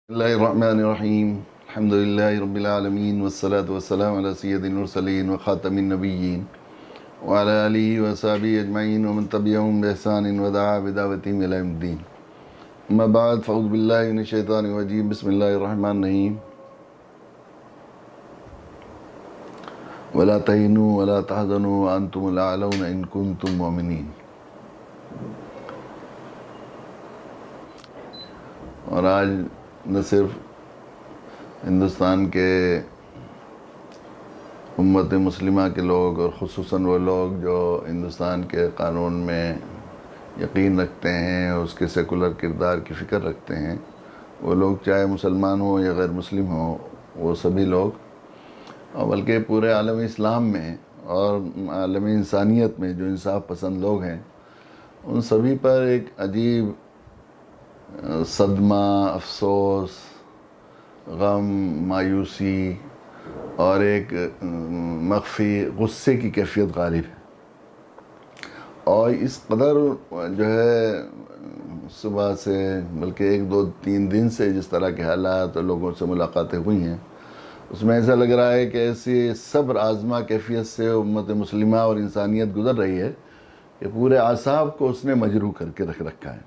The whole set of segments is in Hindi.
बिस्मिल्लाहिर्रहमानिर्रहीम अल्हम्दुलिल्लाहि रब्बिल आलमीन वस्सलातु वस्सलामु अला सय्यिदिल मुरसलीन व खातमिन नबिय्यीन व अला आलिहि व अस्हाबिहि अजमईन व मन तबिअहुम बिइहसानिन व दआ बिदावतिहिम इला यौमिद्दीन। अम्मा बाद फ़अऊज़ु बिल्लाहि मिनश शैतानिर रजीम। बिस्मिल्लाहिर्रहमानिर्रहीम। वला तहिनू वला तहज़नू व अंतुमुल अअलौना इन कुंतुम मुमिनीन। और आज न सिर्फ हिंदुस्तान के उम्मत मुस्लिमा के लोग और ख़ुसूसन वो लोग जो हिंदुस्तान के क़ानून में यकीन रखते हैं और उसके सेकुलर किरदार की फ़िक्र रखते हैं, वो लोग चाहे मुसलमान हो या गैर मुस्लिम हो, वो सभी लोग, और बल्कि पूरे आलम इस्लाम में और आलम इंसानियत में जो इंसाफ पसंद लोग हैं, उन सभी पर एक अजीब सदमा, अफसोस, गम, मायूसी और एक मख्फी गुस्से की कैफियत गालिब है। और इस कदर जो है सुबह से बल्कि 1-2-3 दिन से जिस तरह के हालात और लोगों से मुलाकातें हुई हैं, उसमें ऐसा लग रहा है कि ऐसी सब्र आज़मा कैफियत से उम्मत मुस्लिमा और इंसानियत गुज़र रही है कि पूरे आसाब को उसने मजरूह करके रख रखा है।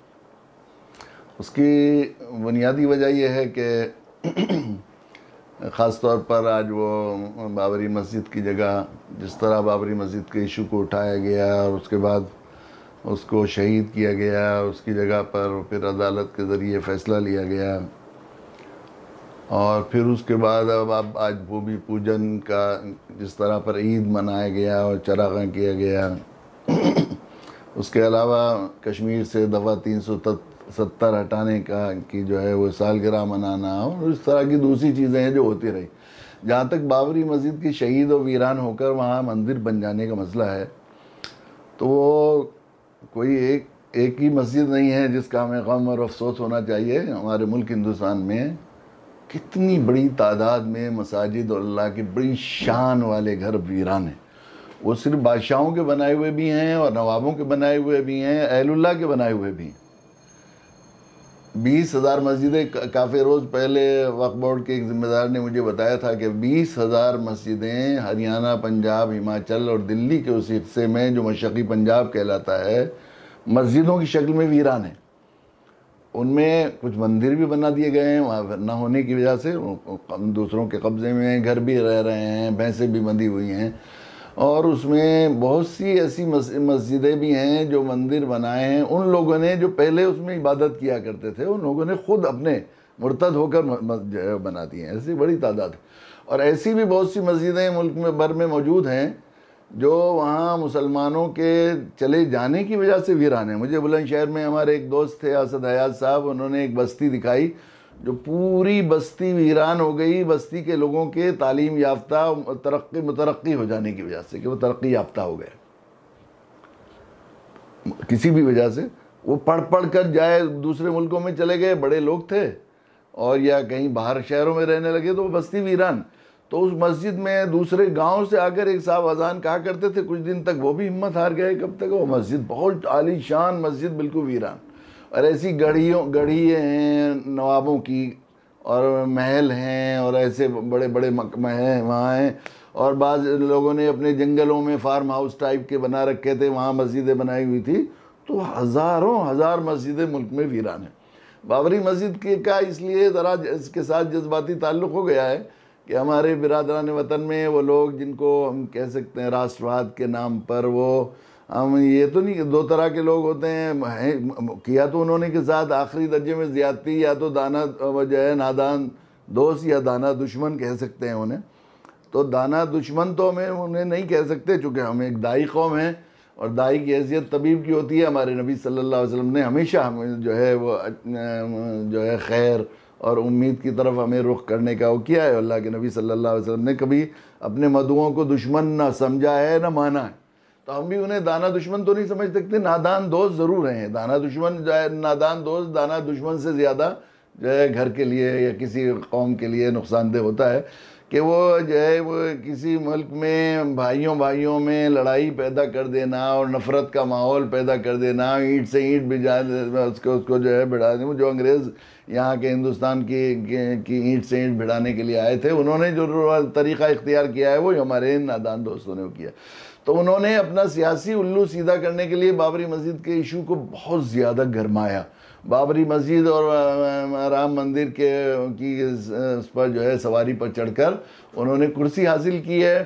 उसकी बुनियादी वजह यह है कि ख़ास तौर पर आज वो बाबरी मस्जिद की जगह, जिस तरह बाबरी मस्जिद के इशू को उठाया गया और उसके बाद उसको शहीद किया गया, उसकी जगह पर फिर अदालत के ज़रिए फ़ैसला लिया गया और फिर उसके बाद अब आज भूमि पूजन का जिस तरह पर ईद मनाया गया और चरागाह किया गया, उसके अलावा कश्मीर से दफ़ा 370 हटाने का की जो है वो सालगिरह मनाना और इस तरह की दूसरी चीज़ें हैं जो होती रही। जहाँ तक बाबरी मस्जिद की शहीद और वीरान होकर वहाँ मंदिर बन जाने का मसला है, तो वो कोई एक ही मस्जिद नहीं है जिसका हमें गम और अफसोस होना चाहिए। हमारे मुल्क हिंदुस्तान में कितनी बड़ी तादाद में मसाजिद और अल्लाह की बड़ी शान वाले घर वीरान हैं। वो सिर्फ बादशाहों के बनाए हुए भी हैं और नवाबों के बनाए हुए भी हैं, अहलुल्लाह के बनाए हुए भी हैं। 20,000 मस्जिदें, काफ़ी रोज़ पहले वक्फ बोर्ड के एक ज़िम्मेदार ने मुझे बताया था कि 20,000 मस्जिदें हरियाणा, पंजाब, हिमाचल और दिल्ली के उस हिस्से में जो मशरक़ी पंजाब कहलाता है, मस्जिदों की शक्ल में वीरान है। उनमें कुछ मंदिर भी बना दिए गए हैं, वहाँ न होने की वजह से दूसरों के कब्ज़े में घर भी रह रहे हैं, भैंसें भी बंधी हुई हैं, और उसमें बहुत सी ऐसी मस्जिदें भी हैं जो मंदिर बनाए हैं उन लोगों ने जो पहले उसमें इबादत किया करते थे, उन लोगों ने ख़ुद अपने मुर्तद होकर बना दी हैं। ऐसी बड़ी तादाद। और ऐसी भी बहुत सी मस्जिदें मुल्क में भर में मौजूद हैं जो वहाँ मुसलमानों के चले जाने की वजह से वीरान है। मुझे बुलंदशहर में हमारे एक दोस्त थे असद हयात साहब, उन्होंने एक बस्ती दिखाई जो पूरी बस्ती वीरान हो गई, बस्ती के लोगों के तालीम याफ्ता मुतरक्की हो जाने की वजह से, कि वो तरक्की याफ्ता हो गए किसी भी वजह से। वो पढ़ कर जाए दूसरे मुल्कों में चले गए, बड़े लोग थे, और या कहीं बाहर शहरों में रहने लगे तो वो बस्ती वीरान। तो उस मस्जिद में दूसरे गांव से आकर एक साहब अजान कहा करते थे, कुछ दिन तक वो भी हिम्मत हार गए। कब तक? वो मस्जिद बहुत आलीशान मस्जिद, बिल्कुल वीरान। और ऐसी गढ़ी हैं नवाबों की, और महल हैं, और ऐसे बड़े बड़े महल वहाँ हैं। और बाज़ लोगों ने अपने जंगलों में फार्म हाउस टाइप के बना रखे थे, वहाँ मस्जिदें बनाई हुई थी। तो हज़ारों हज़ार मस्जिदें मुल्क में वीरान हैं। बाबरी मस्जिद के का इसलिए ज़रा इसके साथ जज्बाती ताल्लुक़ हो गया है कि हमारे बिरादरान वतन में वो लोग जिनको हम कह सकते हैं राष्ट्रवाद के नाम पर, वो हम ये तो नहीं, दो तरह के लोग होते हैं, किया तो उन्होंने के साथ आखिरी दर्जे में ज़्यादती, या तो दाना जो है नादान दोस्त या दाना दुश्मन कह सकते हैं उन्हें। तो दाना दुश्मन तो हमें उन्हें नहीं कह सकते, चूँकि हम एक दाई कौम है और दाई की हैसियत तबीब की होती है। हमारे नबी सल्लल्लाहु अलैहि वसल्लम ने हमेशा हमें जो है वो जो है खैर और उम्मीद की तरफ हमें रुख करने का वो किया है। अल्लाह के नबी सल्लल्लाहु अलैहि वसल्लम ने कभी अपने मदुओं को दुश्मन ना समझा है ना माना है। तो हम भी उन्हें दाना दुश्मन तो नहीं समझ सकते, नादान दोस्त ज़रूर हैं। दाना दुश्मन जो है, नादान दोस्त दाना दुश्मन से ज़्यादा जो है घर के लिए या किसी कौम के लिए नुकसानदेह होता है, कि वो जो है वो किसी मुल्क में भाइयों भाइयों में लड़ाई पैदा कर देना और नफ़रत का माहौल पैदा कर देना, ईंट से ईंट भिजा उसको जो है भिड़ा देना। जो अंग्रेज़ यहाँ के हिंदुस्तान की ईंट से ईंट भिड़ाने के लिए आए थे, उन्होंने जो तरीक़ा इख्तियार किया है वो हमारे नादान दोस्तों ने किया। तो उन्होंने अपना सियासी उल्लू सीधा करने के लिए बाबरी मस्जिद के इशू को बहुत ज़्यादा गरमाया। बाबरी मस्जिद और राम मंदिर की इस पर जो है सवारी पर चढ़कर उन्होंने कुर्सी हासिल की है।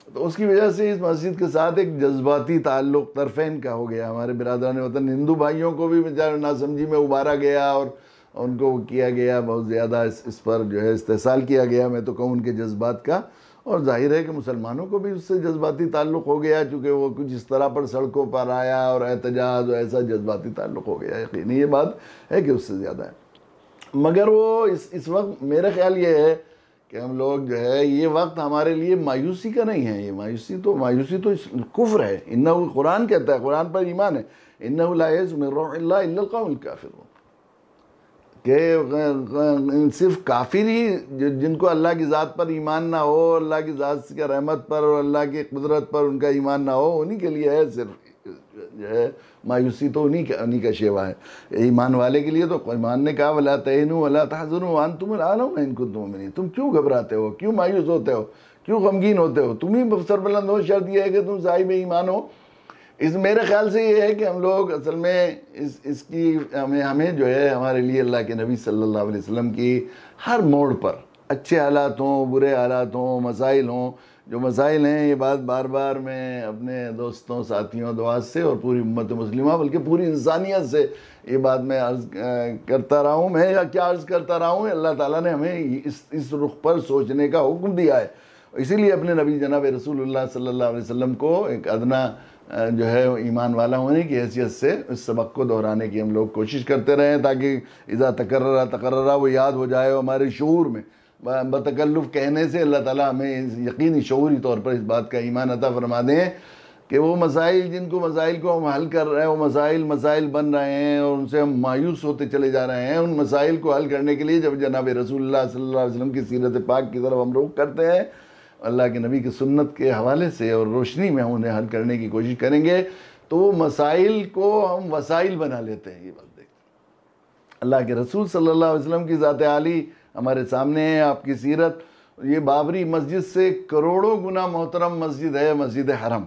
तो उसकी वजह से इस मस्जिद के साथ एक जज्बाती ताल्लुक़ तरफ़ैन का हो गया। हमारे बिरादरान वतन हिंदू भाइयों को भी बेचारे नासमझी में उबारा गया और उनको किया गया, बहुत ज़्यादा इस पर जो है इस्तेहसाल किया गया, मैं तो कहूँ उनके जज्बात का। और जाहिर है कि मुसलमानों को भी उससे जज्बाती ताल्लुक़ हो गया, चूँकि वो कुछ इस तरह पर सड़कों पर आया और एहतजाज, ऐसा जज्बाती ताल्लुक़ हो गया। यकीनी ये बात है कि उससे ज़्यादा है। मगर वो इस वक्त मेरा ख़्याल ये है कि हम लोग जो है, ये वक्त हमारे लिए मायूसी का नहीं है। ये मायूसी तो कुफ्र है। इन्नहु, कुरान कहता है, कुरान पर ईमान है, इन्नहु ला यअज़ु मिन रौहिल्लाह इल्लल कौमुल काफ़िरून, कि सिर्फ काफिर ही जिनको अल्लाह की ज़ात पर ईमान ना हो, अल्लाह की ज़ात की रहमत पर और अल्लाह की कुदरत पर उनका ईमान ना हो, उन्हीं के लिए है सिर्फ जो है मायूसी। तो उन्हीं का शेवा है। ईमान वाले के लिए तो ईमान ने कहा वला तहिनु वला तहज़नु व अंतुमुल आलौना इन कुंतुम मुमिनीन, तुम क्यों घबराते हो, क्यों मायूस होते हो, क्यों गमगीन होते हो, तुम ही सरबुलंद हो। शर्त यह है कि तुम साहिब ईमान हो। इस मेरे ख्याल से ये है कि हम लोग असल में इसकी हमें जो है, हमारे लिए अल्लाह के नबी सल्लल्लाहु अलैहि वसल्लम की हर मोड़ पर, अच्छे हालात हों, बुरे हालात हों, मसाइल हों, जो मसाइल हैं, ये बात बार बार मैं अपने दोस्तों, साथियों, दुआत से और पूरी उम्मत मुस्लिमा, बल्कि पूरी इंसानियत से ये बात मैं अर्ज़ करता रहा हूँ। मैं या क्या अर्ज़ करता रहा हूँ, अल्लाह ताला ने हमें इस रुख पर सोचने का हुक्म दिया है। इसीलिए अपने नबी जनाब रसूलुल्लाह सल्लल्लाहु अलैहि वसल्लम को एक अदना जो है ईमान वाला होने की हैसियत से इस सबक को दोहराने की हम लोग कोशिश करते रहें, ताकि इज़ा तकर्ररा वो याद हो जाए हमारे शऊर में। बतकल्लुफ़ कहने से अल्लाह ताला हमें यकीनी शऊरी तौर पर इस बात का ईमान अता फरमा दें कि वो मसाइल, जिनको मसाइल को हम हल कर रहे हैं, वो मसाइल बन रहे हैं और उनसे हम मायूस होते चले जा रहे हैं। उन मसाइल को हल करने के लिए जब जनाब रसूलुल्लाह सल्लल्लाहु अलैहि वसल्लम की सीरत पाक की तरफ हम रुख करते हैं, अल्लाह के नबी की सुन्नत के हवाले से और रोशनी में हम उन्हें हल करने की कोशिश करेंगे, तो वो मसाइल को हम वसाइल बना लेते हैं। ये बात देख, अल्लाह के रसूल सल्लल्लाहु अलैहि वसल्लम की ज़ात आली हमारे सामने है, आपकी सीरत। ये बाबरी मस्जिद से करोड़ों गुना मोहतरम मस्जिद है, मस्जिद हरम।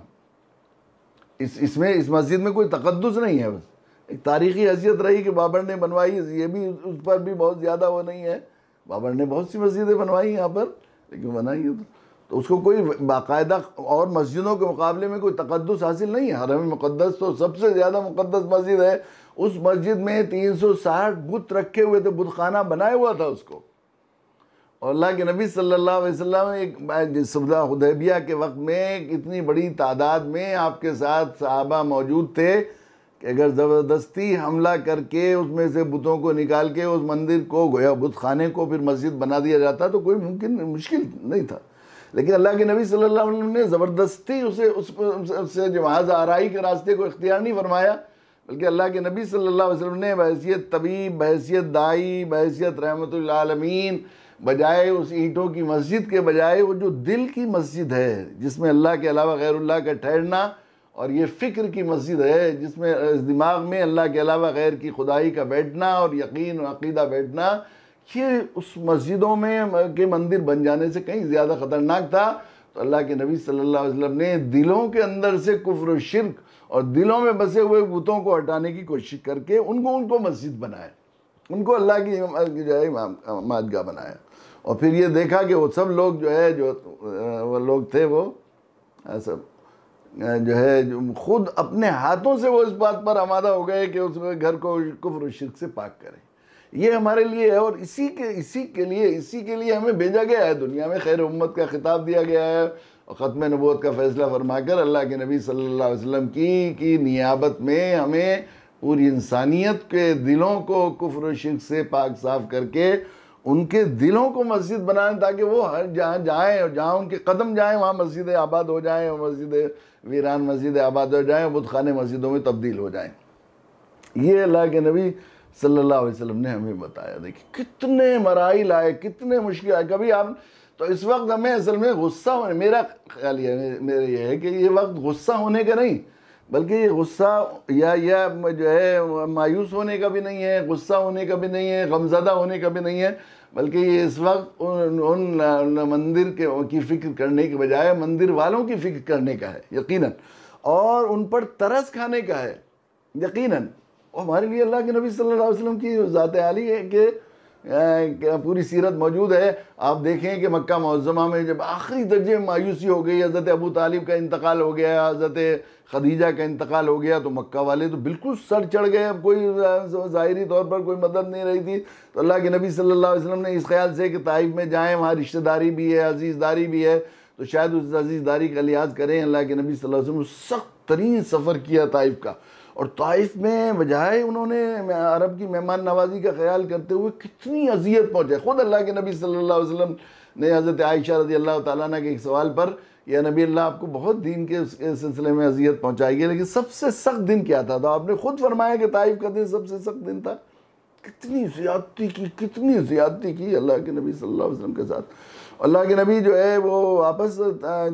इस मस्जिद में कोई तकद्दुस नहीं है, बस एक तारीख़ी हैसियत रही कि बाबर ने बनवाई, ये भी उस पर भी बहुत ज़्यादा वो नहीं है। बाबर ने बहुत सी मस्जिदें बनवाई यहाँ पर, लेकिन बनाई है तो उसको कोई बाकायदा और मस्जिदों के मुकाबले में कोई तकद्दुस हासिल नहीं है। हरम मुक़द्दस तो सबसे ज़्यादा मुक़द्दस मस्जिद है। उस मस्जिद में 360 बुत रखे हुए थे, बुतखाना बनाया हुआ था उसको। और अल्लाह के नबी सल्लल्लाहु अलैहि वसल्लम एक सुलह हुदैबिया के वक्त में इतनी बड़ी तादाद में आपके साथ सहाबा मौजूद थे कि अगर ज़बरदस्ती हमला करके उसमें से बुतों को निकाल के उस मंदिर को, गोया बुत खाने को फिर मस्जिद बना दिया जाता तो कोई मुश्किल नहीं था। लेकिन अल्लाह के नबी सल्लल्लाहु अलैहि वसल्लम ने ज़बरदस्ती उससे जो महज़ आराई के रास्ते को इख्तियार नहीं फरमाया, बल्कि अल्लाह के नबी सल्लल्लाहु अलैहि वसल्लम ने बहैसियत तबीब, बहैसियत दाई, बहैसियत रहमतुल आलमीन, बजाय उस ईंटों की मस्जिद के बजाय वो जो दिल की मस्जिद है, जिसमें अल्लाह के अलावा गैरुल्लाह का ठहरना, और ये फ़िक्र की मस्जिद है जिसमें इस दिमाग में अल्लाह के अलावा गैर की खुदाई का बैठना और यकीन और अक़ीदा बैठना, ये उस मस्जिदों में के मंदिर बन जाने से कहीं ज़्यादा ख़तरनाक था। तो अल्लाह के नबी सल्लल्लाहु अलैहि वसल्लम ने दिलों के अंदर से कुफ्र और शिर्क और दिलों में बसे हुए बुतों को हटाने की कोशिश करके उनको मस्जिद बनाया, उनको अल्लाह की जो है इमादगाह बनाया। और फिर ये देखा कि वो सब लोग जो है, जो वो लोग थे, वो सब जो है जो खुद अपने हाथों से वो इस बात पर आमादा हो गए कि उस घर को कुफ्र और शिर्क से पाक करें। ये हमारे लिए है और इसी के लिए हमें भेजा गया है। दुनिया में खैर उम्मत का खिताब दिया गया है और ख़त्म नबूवत का फ़ैसला फरमाकर अल्लाह के नबी सल्लल्लाहु अलैहि वसल्लम की नियाबत में हमें पूरी इंसानियत के दिलों को कुफ्र और शिर्क से पाक साफ करके उनके दिलों को मस्जिद बनाएं, ताकि वो हर जहाँ जाएँ और जहाँ उनके कदम जाएँ वहाँ मस्जिदें आबाद हो जाएँ और मस्जिदें वीरान मस्जिदें आबाद हो जाएँ, बुतखाने मस्जिदों में तब्दील हो जाएँ। ये अल्लाह के नबी सल्लल्लाहु अलैहि वसल्लम ने हमें बताया। देखिए कितने मराइल आए, कितने मुश्किल आए। कभी आप तो इस वक्त हमें असल में गुस्सा होने, मेरा ख्याल ये मेरे ये है कि ये वक्त गुस्सा होने का नहीं, बल्कि ये गुस्सा या जो है मायूस होने का भी नहीं है, गुस्सा होने का भी नहीं है, गमज़दा होने का भी नहीं है, बल्कि ये इस वक्त उन मंदिर की फ़िक्र करने के बजाय मंदिर वालों की फ़िक्र करने का है यकीनन, और उन पर तरस खाने का है यकीनन। और हमारे लिए अल्लाह के नबी सल्लल्लाहु अलैहि वसल्लम की ज़ात आली है कि पूरी सीरत मौजूद है। आप देखें कि मक्का मुअज़्ज़मा में जब आखिरी दर्जे में मायूसी हो गई, हज़रत अबू तालिब का इंतकाल हो गया, हज़रत खदीजा का इंतकाल हो गया, तो मक्का वाले तो बिल्कुल सर चढ़ गए। अब कोई ज़ाहिरी तौर पर कोई मदद नहीं रही थी, तो अल्लाह के नबी सल्लल्लाहु अलैहि वसल्लम ने इस ख्याल से कि ताइफ में जाएँ, वहाँ रिश्तेदारी भी है, अजीज़दारी भी है, तो शायद उस अजीज़दारी का लिहाज करें। अल्लाह के नबी सल्लल्लाहु अलैहि वसल्लम सख्त तरीन सफ़र किया ताइफ का, और ताइफ में बजाय उन्होंने अरब की मेहमान नवाजी का ख्याल करते हुए कितनी अजियत पहुँचाई। ख़ुद अल्लाह के नबी सल्लल्लाहु अलैहि वसल्लम ने हज़रत आयशा रज़ी अल्लाह तआला अन्हा के एक सवाल पर, या नबी अल्लाह आपको बहुत दीन के सिलसिले में अजियत पहुँचाई है, लेकिन सबसे सख्त दिन क्या था? तो आपने ख़ुद फरमाया कि ताइफ का दिन सबसे सख्त दिन था। कितनी ज़्यादती की अल्लाह के नबी सल्लल्लाहु अलैहि वसल्लम के साथ। अल्लाह के नबी जो है वो वापस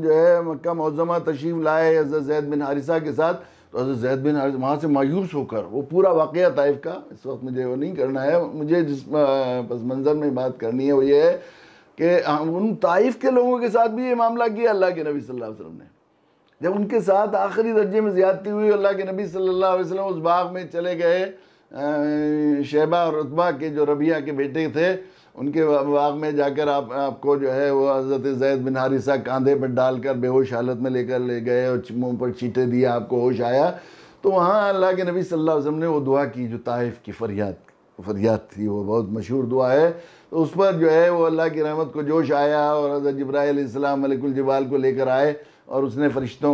जो है मक्का मुअज़्ज़मा तशरीफ़ लाए हज़रत ज़ैद बिन हारिसा के साथ, तो हज़रत ज़ैद बिन हारिसा वहाँ से मायूस होकर, वो पूरा वाक़या ताइफ का इस वक्त मुझे वो नहीं करना है, मुझे जिस पस मंज़र में बात करनी है वो ये है कि उन ताइफ के लोगों के साथ भी ये मामला किया अल्लाह के नबी सल्लल्लाहु अलैहि वसल्लम ने। जब उनके साथ आखिरी दर्जे में ज़्यादती हुई, अल्लाह के नबी सल्लल्लाहु अलैहि वसल्लम उस बाग में चले गए, शैबा और रुतबा के जो रबिया के बेटे थे, उनके बाग में जाकर आपको जो है वो हज़रत ज़ैद बिन हारिसा कांधे पर डालकर बेहोश हालत में लेकर ले गए और मुँह पर चीटे दिया, आपको होश आया। तो वहाँ अल्लाह के नबी सल्लल्लाहु अलैहि वसल्लम ने वो दुआ की जो ताइफ की फरियाद थी, वो बहुत मशहूर दुआ है। तो उस पर जो है वो अल्लाह की रहमत को जोश आया, और हज़रत जिब्राईल अलैहिस्सलाम मलिकुल जिबाल को लेकर आए, और उसने फरिश्तों,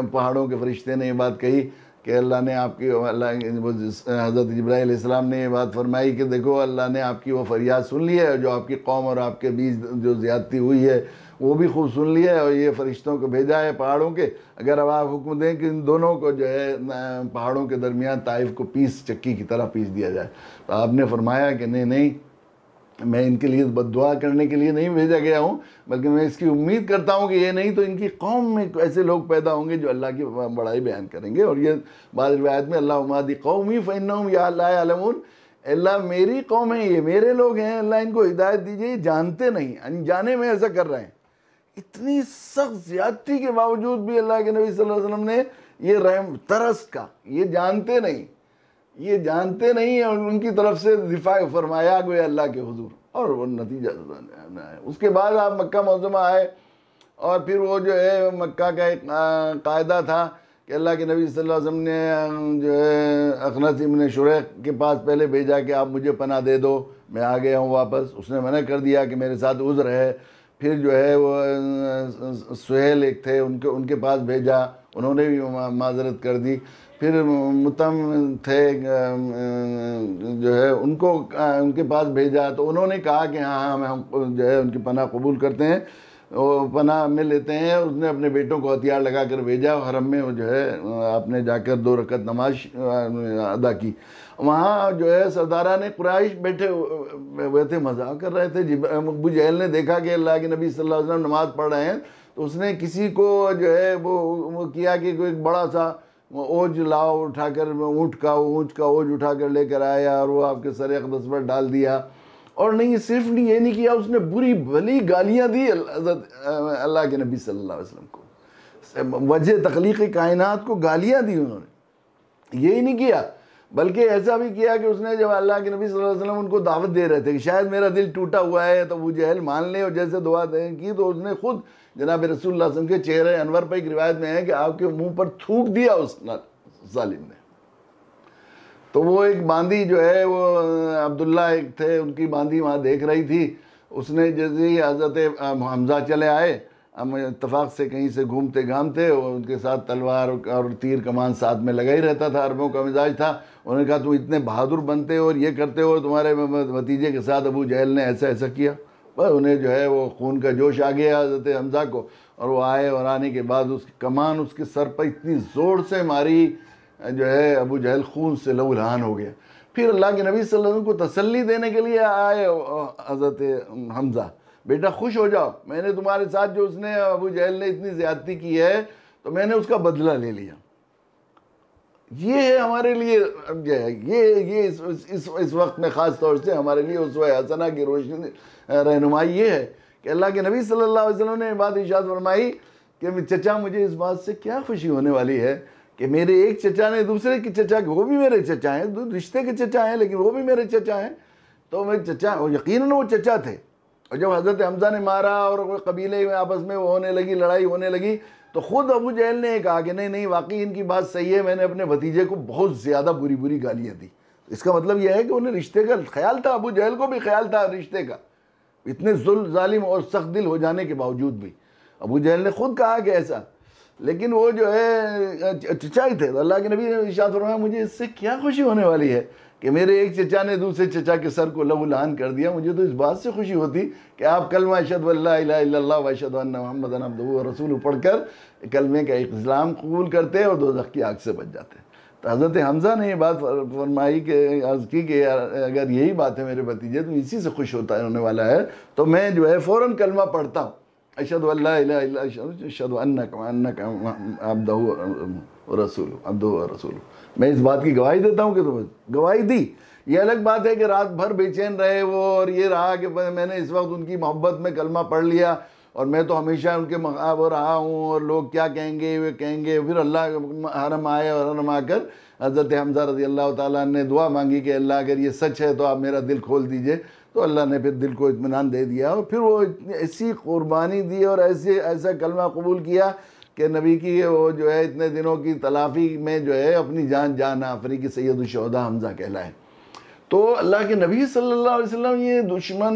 पहाड़ों के फरिश्ते ने ये बात कही कि अल्लाह ने आपकी, हज़रत जिब्राईल अलैहिस्सलाम ने ये बात फरमाई कि देखो अल्लाह ने आपकी वो फरियाद सुन ली है, जो आपकी कौम और आपके बीच जो ज़्यादती हुई है वो भी खूब सुन लिया है, और ये फरिश्तों को भेजा है पहाड़ों के, अगर अब आप हुक्म दें कि इन दोनों को जो है पहाड़ों के दरमियान ताइफ को चक्की की तरह पीस दिया जाए। तो आपने फरमाया कि नहीं, मैं इनके लिए बद्दुआ करने के लिए नहीं भेजा गया हूँ, बल्कि मैं इसकी उम्मीद करता हूँ कि ये नहीं तो इनकी कौम में ऐसे लोग पैदा होंगे जो अल्लाह की बड़ाई बयान करेंगे। और ये बाद रिवायत में अल्लाह उमादी कौमी फ़इन्नहुम या ला यअलमून, अल्लाह मेरी कौम है, ये मेरे लोग हैं, अल्लाह इनको हिदायत दीजिए, जानते नहीं, अनजाने में ऐसा कर रहे हैं। इतनी सख्त ज़्यादती के बावजूद भी अल्लाह के नबी सल्लल्लाहु अलैहि वसल्लम ने ये रहम तरस का, ये जानते नहीं और उनकी तरफ से दिफा फरमाया गया अल्लाह के हुजूर, और वो नतीजा है। उसके बाद आप मक्का मुअज़्ज़मा आए, और फिर वो जो है मक्का का एक कायदा था कि अल्लाह के नबी सल्लल्लाहु अलैहि वसल्लम ने जो है अखनस इब्न शुरैक के पास पहले भेजा कि आप मुझे पनाह दे दो, मैं आ गया हूँ वापस। उसने मना कर दिया कि मेरे साथ उज़्र है। फिर जो है वो सुहेल एक थे, उनके पास भेजा, उन्होंने भी माजरत कर दी। फिर मुतम थे जो है उनके पास भेजा, तो उन्होंने कहा कि हाँ हम जो है उनकी पनाह कबूल करते हैं, वो पनाह में लेते हैं। उसने अपने बेटों को हथियार लगा कर भेजा, हरम में जो है आपने जाकर 2 रकत नमाज अदा की। वहाँ जो है सरदारा ने कुरैश बैठे हुए थे, मजाक कर रहे थे। अबू जहल ने देखा कि अल्लाह के नबी सल्लल्लाहु अलैहि वसल्लम नमाज़ पढ़ रहे हैं, तो उसने किसी को जो है वो किया कि कोई एक बड़ा सा ओज लाओ उठाकर, ऊँट का ओज उठाकर लेकर आया, और वो आपके सर अक़दस पर डाल दिया। और नहीं, सिर्फ नहीं ये नहीं किया, उसने बुरी भली गालियाँ दी अल्लाह के नबी सल्लल्लाहु अलैहि वसल्लम को, वजह तख्लीक़ कायनात को गालियाँ दी उन्होंने। यही नहीं किया, बल्कि ऐसा भी किया कि उसने जब अल्लाह के नबी सल्लल्लाहु अलैहि वसल्लम उनको दावत दे रहे थे कि शायद मेरा दिल टूटा हुआ है तो अबू जहल मान ले, और जैसे दुआ की तो उसने खुद जनाब रसूलुल्लाह सल्लल्लाहु अलैहि वसल्लम के चेहरे अनवर पर एक रिवायत में है कि आपके मुंह पर थूक दिया उस जालिम ने। तो वो एक बांदी जो है वो अब्दुल्ला एक थे, उनकी बांदी वहाँ देख रही थी। उसने जैसे ही हज़रत हमज़ा चले आए, हम इत्तफाक से कहीं से घूमते घामते, और उनके साथ तलवार और तीर कमान साथ में लगा ही रहता था, अरबों का मिजाज था। उन्होंने कहा तुम इतने बहादुर बनते हो और ये करते हो, तुम्हारे भतीजे के साथ अबू जहल ने ऐसा ऐसा किया। बस उन्हें जो है वो खून का जोश आ गया हज़रत हमज़ा को, और वो आए, और आने के बाद उसकी कमान उसके सर पर इतनी ज़ोर से मारी जो है अबू जहल खून से लहूलुहान हो गया। फिर अल्लाह के नबी सल्लल्लाहु अलैहि वसल्लम को तसल्ली देने के लिए आए हज़रत हमज़ा, बेटा खुश हो जाओ, मैंने तुम्हारे साथ जो उसने अबू जहल ने इतनी ज़्यादती की है तो मैंने उसका बदला ले लिया। ये है हमारे लिए जो है ये इस वक्त में ख़ास तौर से हमारे लिए उसवा हसना की रोशनी रहनुमाई ये है कि अल्लाह के नबी सल्लल्लाहु अलैहि वसल्लम ने बात इरशाद फरमाई कि चचा मुझे इस बात से क्या खुशी होने वाली है कि मेरे एक चचा ने दूसरे के चचा, वो भी मेरे चचा हैं, रिश्ते के चचा हैं लेकिन वो भी मेरे चचा हैं, तो मैं चचा, और यकीनन वो चचा थे। और जब हज़रत हमज़ा ने मारा और कबीले में आपस में वो होने लगी, लड़ाई होने लगी, तो ख़ुद अबू जहल ने कहा कि नहीं नहीं वाकई इनकी बात सही है, मैंने अपने भतीजे को बहुत ज़्यादा बुरी बुरी गालियाँ दी। इसका मतलब यह है कि उन्हें रिश्ते का ख्याल था, अबू जहल को भी ख्याल था रिश्ते का, इतने जुल्म जालिम और सख्त दिल हो जाने के बावजूद भी। अबू जहल ने खुद कहा कि ऐसा, लेकिन वो जो है चचा ही थे। तो अल्लाह के नबी ने इरशाद फरमाया मुझे इससे क्या खुशी होने वाली है कि मेरे एक चचा ने दूसरे चचा के सर को लहू लहान कर दिया। मुझे तो इस बात से खुशी होती कि आप कलमा अशहदु अल्ला इलाहा इल्लल्लाह व अशहदु अन्ना मुहम्मदन अब्दुहु व रसूलुहु पढ़कर कलमे का इस्लाम कबूल करते और दोज़ख की आग से बच जाते। तो हज़रत हमज़ा ने ये बात फरमाई कि अर्ज़ की कि अगर यही बात है मेरे भतीजे तो इसी से खुश होने वाला है, तो मैं जो है फ़ौरन कलमा पढ़ता हूँ, अशहदु अल्ला इलाहा इल्लल्लाह अशहदु अन्नका अब्दुहु व रसूलुहु। मैं इस बात की गवाही देता हूँ कि तो गवाही दी। ये अलग बात है कि रात भर बेचैन रहे वो, और ये रहा कि मैंने इस वक्त उनकी मोहब्बत में कलमा पढ़ लिया और मैं तो हमेशा उनके मकाब रहा हूँ और लोग क्या कहेंगे वे कहेंगे। फिर अल्लाह हरम आए और हरम आकर हज़रत हमज़ा रज़ी अल्लाह ताला ने दुआ मांगी कि अल्लाह अगर ये सच है तो आप मेरा दिल खोल दीजिए। तो अल्लाह ने फिर दिल को इत्मीनान दे दिया और फिर वो ऐसी कुर्बानी दी और ऐसा कलमा कबूल किया कि नबी की वो जो है इतने दिनों की तलाफ़ी में जो है अपनी जान आफरी की सैयद शुहदा हमज़ा कहलाए। तो अल्लाह के नबी सल्लल्लाहु अलैहि वसल्लम ये दुश्मन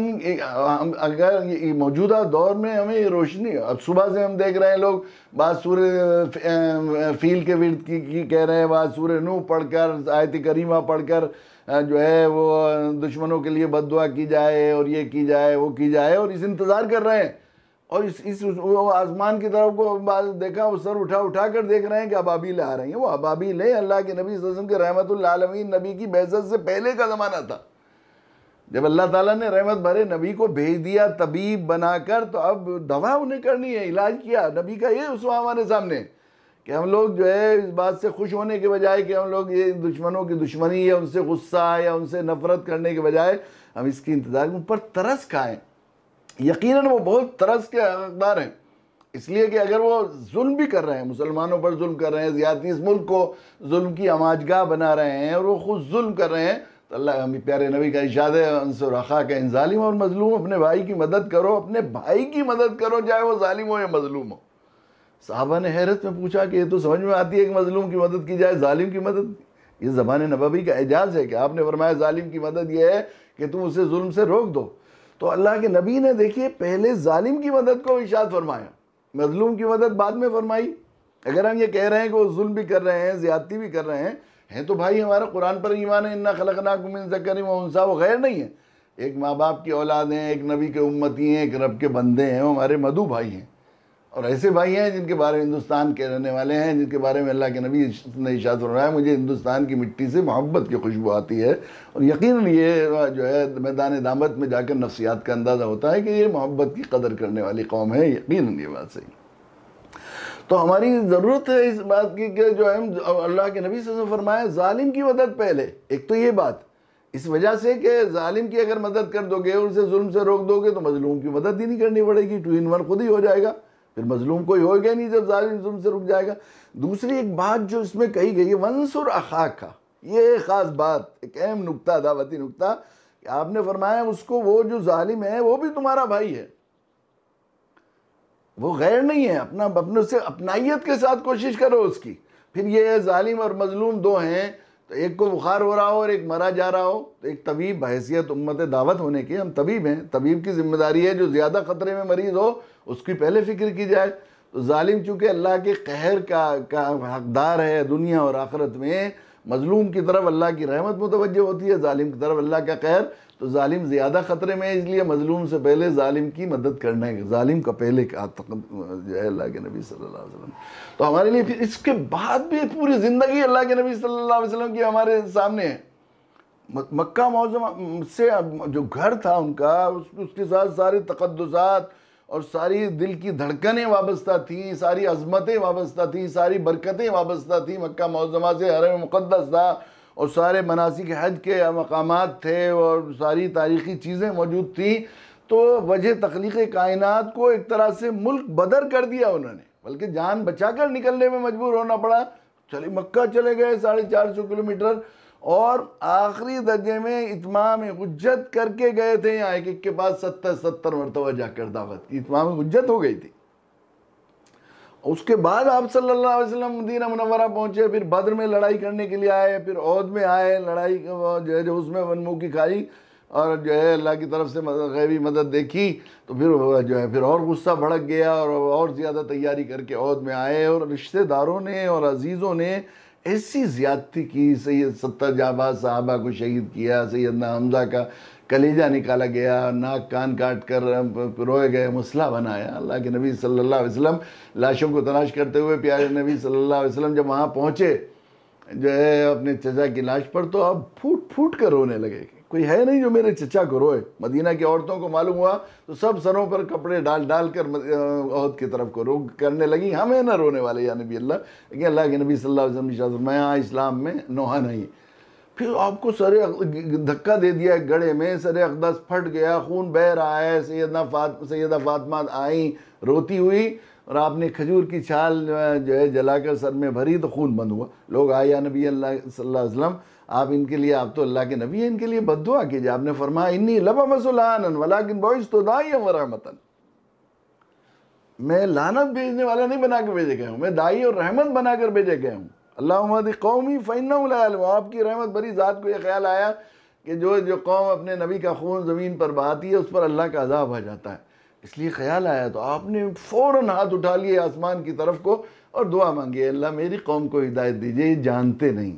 अगर ये मौजूदा दौर में हमें ये रोशनी, अब सुबह से हम देख रहे हैं लोग बात सूरह फील के विर्द की कह रहे हैं, बात सूरह नूह पढ़कर आयत करीमा पढ़कर जो है वो दुश्मनों के लिए बद्दुआ की जाए और ये की जाए वो की जाए, और इस इंतज़ार कर रहे हैं। और इस आसमान की तरफ को देखा, वो सर उठा कर देख रहे हैं कि अबाबील आ रही हैं। वो अबाबील है अल्लाह के नबी सल्लल्लाहु अलैहि वसल्लम के रहमतुल आलमीन नबी की बेइज्जत से पहले का ज़माना था, जब अल्लाह ताला ने रहमत भरे नबी को भेज दिया तबीब बनाकर, तो अब दवा उन्हें करनी है, इलाज किया। नबी का ये उसवा हमारे सामने कि हम लोग जो है इस बात से खुश होने के बजाय कि हम लोग ये दुश्मनों की दुश्मनी या उनसे गुस्सा या उनसे नफरत करने के बजाय हम इसकी इंतज़ार, उन पर तरस खाएँ। यकीनन वो बहुत तरस के हकदार हैं, इसलिए कि अगर वो जुल्म भी कर रहे हैं, मुसलमानों पर जुल्म कर रहे हैं, ज़्यादती इस मुल्क को जुल्म की अमाजगाह बना रहे हैं और वो खुद जुल्म कर रहे हैं, तो अल्लाह हम प्यारे नबी का इरशाद है अंसुर अखा का इन ज़ालिम और मज़लूम, अपने भाई की मदद करो, अपने भाई की मदद करो चाहे वो ज़ालिम हो या मज़लूम हो। साहबा ने हैरत में पूछा कि ये तो समझ में आती है कि मज़लूम की मदद की जाए, ज़ालिम की मदद, ये ज़बान नबवी का एजाज़ है कि आपने फरमाया ज़ालिम की मदद ये है कि तुम उसे जुल्म से रोक दो। तो अल्लाह के नबी ने देखिए पहले जालिम की मदद को इरशाद फरमाया, मजलूम की मदद बाद में फरमाई। अगर हम ये कह रहे हैं कि वो जुल्म भी कर रहे हैं, ज़्यादती भी कर रहे हैं तो भाई हमारा कुरान पर ईमान है, इन्ना खलकनाकुम मिन ज़करिन व उन्सा, वो गैर नहीं है, एक माँ बाप की औलाद हैं, एक नबी के उम्मती हैं, एक रब के बंदे हैं, वो हमारे मधु भाई हैं। और ऐसे भाई हैं जिनके बारे में हिंदुस्तान के रहने वाले हैं, जिनके बारे में अल्लाह के नबी ने इरशाद फरमाया मुझे हिंदुस्तान की मिट्टी से मोहब्बत की खुशबू आती है। और यकीनन ये जो है मैदान दामत में जाकर नफ्सियात का अंदाज़ा होता है कि ये मोहब्बत की कदर करने वाली कौम है, यकीनन ये बात सही। तो हमारी ज़रूरत है इस बात की कि जो है अल्लाह के नबी से फरमाया जालिम की मदद पहले, एक तो ये बात इस वजह से कि जालिम की अगर मदद कर दोगे और उसे जुल्म से रोक दोगे तो मजलूम की मदद ही नहीं करनी पड़ेगी, 2 in 1 खुद ही हो जाएगा, फिर मजलूम कोई होगा नहीं जब जालिम जुल्म से रुक जाएगा। दूसरी एक बात जो इसमें कही गई है वंसुर अखाका, ये ख़ास बात, एक अहम नुक्ता, दावती नुक्ता, कि आपने फरमाया उसको, वो जो जालिम है वो भी तुम्हारा भाई है, वो गैर नहीं है, अपने से अपनाइयत के साथ कोशिश करो उसकी। फिर ये जालिम और मजलूम दो हैं, तो एक को बुखार हो रहा हो और एक मरा जा रहा हो, तो एक तबीब बहैसियत उम्मत दावत होने की, हम तबीब हैं, तबीब की जिम्मेदारी है जो ज़्यादा ख़तरे में मरीज़ हो उसकी पहले फ़िक्र की जाए। तो जालिम चूँकि अल्लाह के कहर का हकदार है दुनिया और आखिरत में, मजलूम की तरफ अल्लाह की रहमत मुतवज्जह होती है, जालिम की तरफ अल्लाह का कहर, तो जालिम ज़्यादा ख़तरे में है, इसलिए मजलूम से पहले जालिम की मदद करना है, जालिम का पहले का जो है अल्लाह के नबी सल्लल्लाहु अलैहि वसल्लम। तो हमारे लिए फिर इसके बाद भी पूरी ज़िंदगी अल्लाह के नबी सल्लल्लाहु अलैहि वसल्लम की हमारे सामने है। मक्का मौज़मा से जो घर था उनका, उसके साथ सारे तक़द्दुसात और सारी दिल की धड़कनें वाबस्ता थी, सारी अज़मतें वाबस्ता थी, सारी बरकतें वाबस्ता थी। मक्का मौज़मा से हरम मुक़द्दस था और सारे मनासिक हज के मकामात थे और सारी तारीख़ी चीज़ें मौजूद थी। तो वजह तख्लीक़ कायनात को एक तरह से मुल्क बदर कर दिया उन्होंने, बल्कि जान बचाकर निकलने में मजबूर होना पड़ा। चले मक्का चले गए 450 किलोमीटर और आखिरी दर्जे में इत्माम हुज्जत करके गए थे। यहाँ एक के पास 70 मरतबा जाकर दावत की, इत्माम हुज्जत हो गई थी। उसके बाद आप सल्लल्लाहु अलैहि वसल्लम मदीना मुनव्वरा पहुंचे, फिर बद्र में लड़ाई करने के लिए आए, फिर ओहद में आए, लड़ाई जो है जो उसमें वनमुख की खाई और जो है अल्लाह की तरफ से गैबी मदद देखी। तो फिर जो है फिर और गुस्सा भड़क गया और ज़्यादा तैयारी करके ओहद में आए। और रिश्तेदारों ने और अजीज़ों ने ऐसी ज़्यादती की, सैयद 70 जाबाज साहबा को शहीद किया, सैयदना हमज़ा का कलेजा निकाला गया, नाक कान काट कर रोए गए, मसला बनाया। अल्लाह के नबी सल्लल्लाहु अलैहि वसल्लम लाशों को तलाश करते हुए प्यारे नबी सल्लल्लाहु अलैहि वसल्लम जब वहाँ पहुँचे जो है अपने चचा की लाश पर, तो अब फूट फूट कर रोने लगे। कोई है नहीं जो मेरे चचा को रोए। मदीना की औरतों को मालूम हुआ तो सब सरों पर कपड़े डाल डाल कर ओहद की तरफ को रोक करने लगी, हमें ना रोने वाले या नबी अल्लाह। लेकिन अल्लाह के नबी सल्लल्लाहु अलैहि वसल्लम मैं यहाँ इस्लाम में नोहा नहीं। फिर आपको सरे धक्का दे दिया गड़े में, सरे अक़दस फट गया, खून बह रहा है। सैयदा फातिमा आई रोती हुई और आपने खजूर की छाल जो है जलाकर सर में भरी तो खून बंद हुआ। लोग आए या नबी अल्लाह सल्लल्लाहु अलैहि वसल्लम, आप इनके लिए, आप तो अल्लाह के नबी हैं, इनके लिए बद्दुआ कीजिए। आपने फरमाया इन्नी लबमसुलानन वलाकिन बुइस्तु दाइयन व रहमतन, मैं लानत भेजने वाला नहीं बना कर भेजे गया हूँ, मैं दाई और रहमत बनाकर भेजे गया हूँ। अल्लाहुम्मा हदी कौमी फ़इन्नहुम ला यअलमून। आपकी रहमत भरी ज़ात को यह ख्याल आया कि जो कौम अपने नबी का खून ज़मीन पर बहाती है उस पर अल्लाह का अज़ाब आ जाता है। इसलिए ख्याल आया तो आपने फ़ौरन हाथ उठा लिए आसमान की तरफ को और दुआ मांगी, अल्लाह मेरी कौम को हिदायत दीजिए, ये जानते नहीं।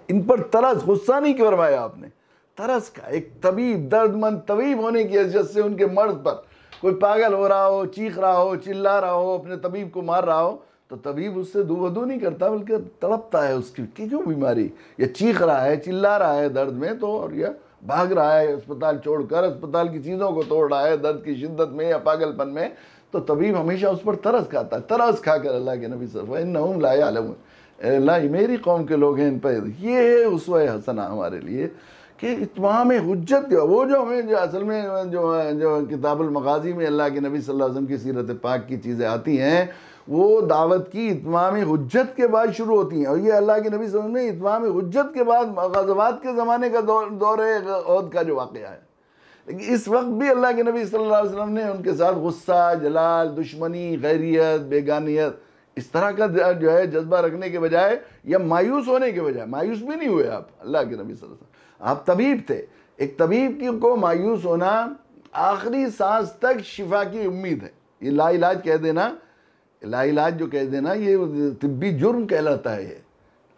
इन पर तरस, गुस्सा नहीं फरमाया आपने, तरस का। एक तबीब, दर्दमंद तबीब होने की हैसियत से उनके मर्ज पर कोई पागल हो रहा हो, चीख रहा हो, चिल्ला रहा हो, अपने तबीब को मार रहा हो, तो तबीब उससे दूबदू नहीं करता बल्कि तड़पता है उसकी कि क्यों बीमारी, या चीख रहा है, चिल्ला रहा है दर्द में तो, और या भाग रहा है अस्पताल छोड़कर, अस्पताल की चीज़ों को तोड़ रहा है दर्द की शिद्दत में या पागलपन में, तो तबीब हमेशा उस पर तरस खाता है। तरस खाकर अल्लाह के नबी सल्लल्लाहु अलैहि वसल्लम इन्नहुम ला यअलमून, अल्लाह मेरी कौम के लोग हैं इन पर। ये है उसवा हसना हमारे लिए कि इत्माम हुज्जत, वो जो हमें जो असल में जो किताबुल मगाज़ी में अल्लाह के नबी सल्लल्लाहु अलैहि वसल्लम की सीरत पाक की चीज़ें आती हैं, वो दावत की इत्माम हुज्जत के बाद शुरू होती हैं। और ये अल्लाह के नबी सल्लल्लाहु अलैहि वसल्लम ने इत्माम हुज्जत के बाद ग़ज़वात के ज़माने का दौर ओहद का जो वाक़या है। लेकिन इस वक्त भी अल्लाह के नबी सल्लल्लाहु अलैहि वसल्लम ने उनके साथ गुस्सा, जलाल, दुश्मनी, गैरियत, बेगानियत, इस तरह का जो है जज्बा रखने के बजाय या मायूस होने के बजाय, मायूस भी नहीं हुए आप। अल्लाह के नबी सल्लल्लाहु अलैहि वसल्लम, आप तबीब थे। एक तबीब की को मायूस होना आखिरी सांस तक शिफा की उम्मीद है। ये लाइलाज कह देना, लाइलाज जो कह देना, ये तिब्बी जुर्म कहलाता है। ये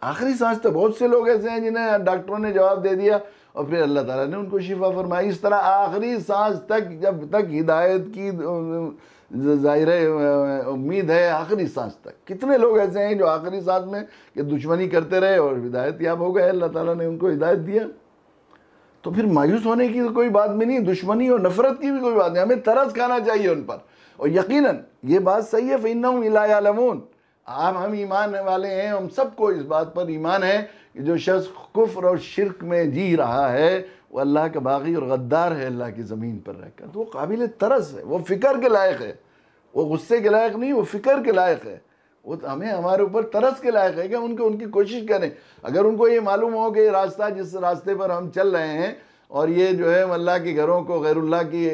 आखिरी सांस तक बहुत से लोग ऐसे हैं जिन्हें डॉक्टरों ने जवाब दे दिया और फिर अल्लाह ताला ने उनको शिफा फरमाई। इस तरह आखिरी सांस तक, जब तक हिदायत की ज़ाहिर उम्मीद है, आखिरी सांस तक। कितने लोग ऐसे हैं जो आखिरी सांस में कि दुश्मनी करते रहे और हिदायत याब हो गए, अल्लाह ताला ने उनको हिदायत दिया। तो फिर मायूस होने की कोई बात भी नहीं, दुश्मनी और नफरत की भी कोई बात नहीं, हमें तरस खाना चाहिए उन पर। और यकीनन ये बात सही है, फ़इन्नहुम ला यअलमून, हम ईमान वाले हैं, हम सबको इस बात पर ईमान है कि जो शख्स कुफ्र और शिरक में जी रहा है वो अल्लाह का बागी और गद्दार है अल्लाह की ज़मीन पर रहकर। तो वो काबिल तरस है, वो फ़िक्र के लायक है, वो गुस्से के लायक नहीं, वो फ़िक्र के लायक है। वो हमें हमारे ऊपर तरस के लायक है कि उनकी कोशिश करें। अगर उनको ये मालूम हो कि रास्ता, जिस रास्ते पर हम चल रहे हैं और ये जो है अल्लाह के घरों को गैरुल्लाह की